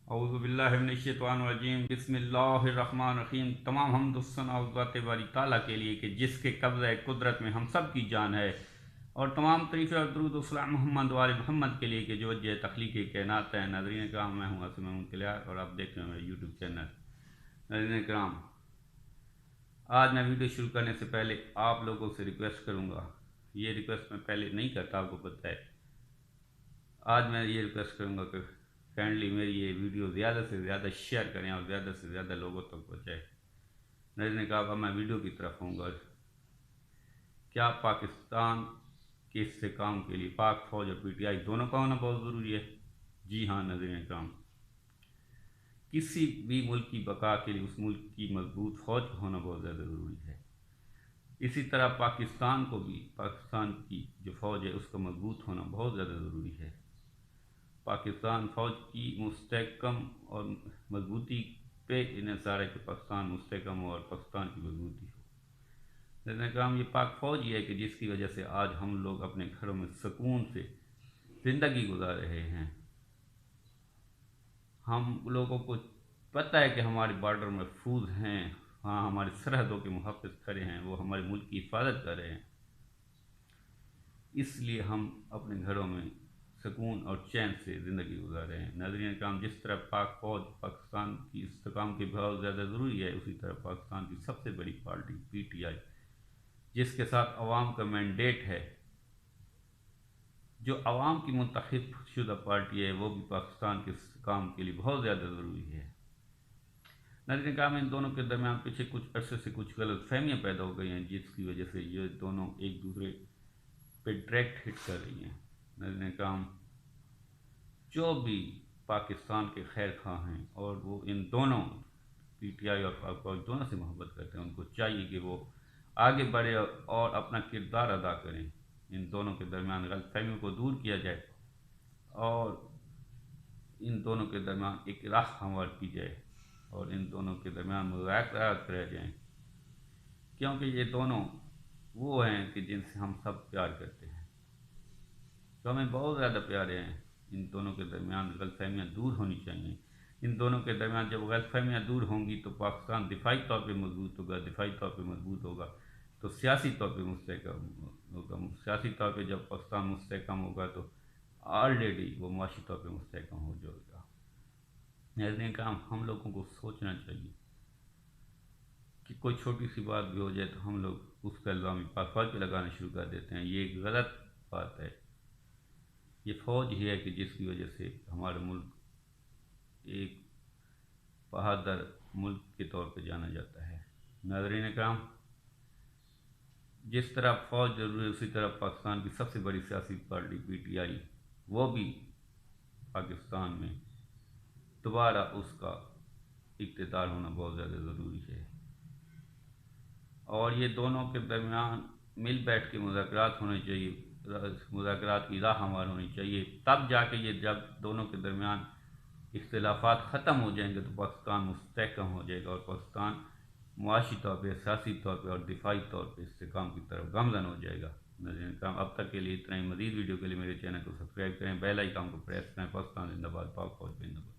اعوذ باللہ من الشیطان الرجیم، بسم اللہ الرحمن الرحیم۔ تمام حمد و ثنا و ذات باری تعالیٰ کے لیے کہ جس کے قبضہ قدرت میں ہم سب کی جان ہے، اور تمام تعریفیں اور درود و سلام محمد و آل محمد کے لیے کہ جو وجہ تخلیق کائنات ہے۔ ناظرین کرام، میں ہوں عاصم کلیار اور آپ دیکھ رہے ہیں میرے یوٹیوب چینل۔ ناظرین کرام، آج میں ویڈیو شروع کرنے سے پہلے آپ لوگوں سے ریکویسٹ کروں گا۔ یہ ریکویسٹ میں پہلے نہیں کرتا، آپ کو پتہ ہے۔ آج میں یہ ریکویسٹ کروں گا کہ کائنڈلی میری یہ ویڈیو زیادہ سے زیادہ شیئر کریں اور زیادہ سے زیادہ لوگوں تک پہنچائیں۔ ناظرین نے کہا اب میں ویڈیو کی طرف ہوں گا۔ کیا پاکستان کے استحکام کے لیے پاک فوج اور پی ٹی آئی دونوں کا ہونا بہت ضروری ہے؟ جی ہاں ناظرین کرام، کسی بھی ملک کی بقا کے لیے اس ملک کی مضبوط فوج کا ہونا بہت زیادہ ضروری ہے۔ اسی طرح پاکستان کو بھی، پاکستان کی جو فوج ہے اس کا مضبوط ہونا بہت زیادہ ضروری ہے۔ پاکستان فوج کی مستحکم اور مضبوطی پہ انحصار ہے کہ پاکستان مستحکم ہو اور پاکستان کی مضبوطی ہو۔ جیسے کہ ہم یہ پاک فوج ہی ہے کہ جس کی وجہ سے آج ہم لوگ اپنے گھروں میں سکون سے زندگی گزار رہے ہیں۔ ہم لوگوں کو پتہ ہے کہ ہمارے بارڈر محفوظ ہیں، ہاں ہماری سرحدوں کے محافظ کھڑے ہیں، وہ ہمارے ملک کی حفاظت کر رہے ہیں۔ اس لیے ہم اپنے گھروں میں سکون اور چین سے زندگی گزار رہے ہیں۔ ناظرین کرام، جس طرح پاک فوج پاکستان کی استحکام کے بہت زیادہ ضروری ہے، اسی طرح پاکستان کی سب سے بڑی پارٹی پی ٹی آئی، جس کے ساتھ عوام کا مینڈیٹ ہے، جو عوام کی منتخب شدہ پارٹی ہے، وہ بھی پاکستان کے استحکام کے لیے بہت زیادہ ضروری ہے۔ ناظرین کرام، ان دونوں کے درمیان پیچھے کچھ عرصے سے کچھ غلط فہمیاں پیدا ہو گئی ہیں، جس کی وجہ سے یہ دونوں ایک دوسرے پہ ڈائریکٹ ہٹ کر رہی ہیں۔ ناظرین کرام، جو بھی پاکستان کے خیر خواہ ہیں اور وہ ان دونوں پی ٹی آئی اور پاک فوج دونوں سے محبت کرتے ہیں، ان کو چاہیے کہ وہ آگے بڑھے اور اپنا کردار ادا کریں۔ ان دونوں کے درمیان غلط فہمیوں کو دور کیا جائے اور ان دونوں کے درمیان ایک راہ ہموار کی جائے اور ان دونوں کے درمیان مذاکرات رہ جائیں، کیونکہ یہ دونوں وہ ہیں کہ جن سے ہم سب پیار کرتے ہیں، تو ہمیں بہت زیادہ پیارے ہیں۔ ان دونوں کے درمیان غلط فہمیاں دور ہونی چاہیے۔ ان دونوں کے درمیان جب غلط فہمیاں دور ہوں گی تو پاکستان دفاعی طور پہ مضبوط ہوگا، دفاعی طور پہ مضبوط ہوگا تو سیاسی طور پہ مستحکم ہوگا، سیاسی طور پہ جب پاکستان مستحکم ہوگا تو آلریڈی وہ معاشی طور پہ مستحکم ہو جائے گا۔ ناظرین کرام، ہم لوگوں کو سوچنا چاہیے کہ کوئی چھوٹی سی بات بھی ہو جائے تو ہم لوگ اس کا الزام پاک فوج پہ لگانا شروع کر دیتے ہیں۔ یہ ایک غلط بات ہے۔ یہ فوج ہی ہے کہ جس کی وجہ سے ہمارا ملک ایک بہادر ملک کے طور پہ جانا جاتا ہے۔ ناظرین کرام، جس طرح فوج ضروری ہے اسی طرح پاکستان کی سب سے بڑی سیاسی پارٹی پی ٹی آئی، وہ بھی پاکستان میں دوبارہ اس کا اقتدار ہونا بہت زیادہ ضروری ہے، اور یہ دونوں کے درمیان مل بیٹھ کے مذاکرات ہونے چاہیے، مذاکرات کی راہ ہموار ہونی چاہیے، تب جا کے یہ جب دونوں کے درمیان اختلافات ختم ہو جائیں گے تو پاکستان مستحکم ہو جائے گا اور پاکستان معاشی طور پہ، سیاسی طور پہ اور دفاعی طور پہ استحکام کی طرف گامزن ہو جائے گا۔ ناظرین کرام، اب تک کے لیے اتنا ہی۔ مزید ویڈیو کے لیے میرے چینل کو سبسکرائب کریں، بیل آئیکن کو پریس کریں۔ پاکستان زندہ باد، پاک فوج زندہ باد۔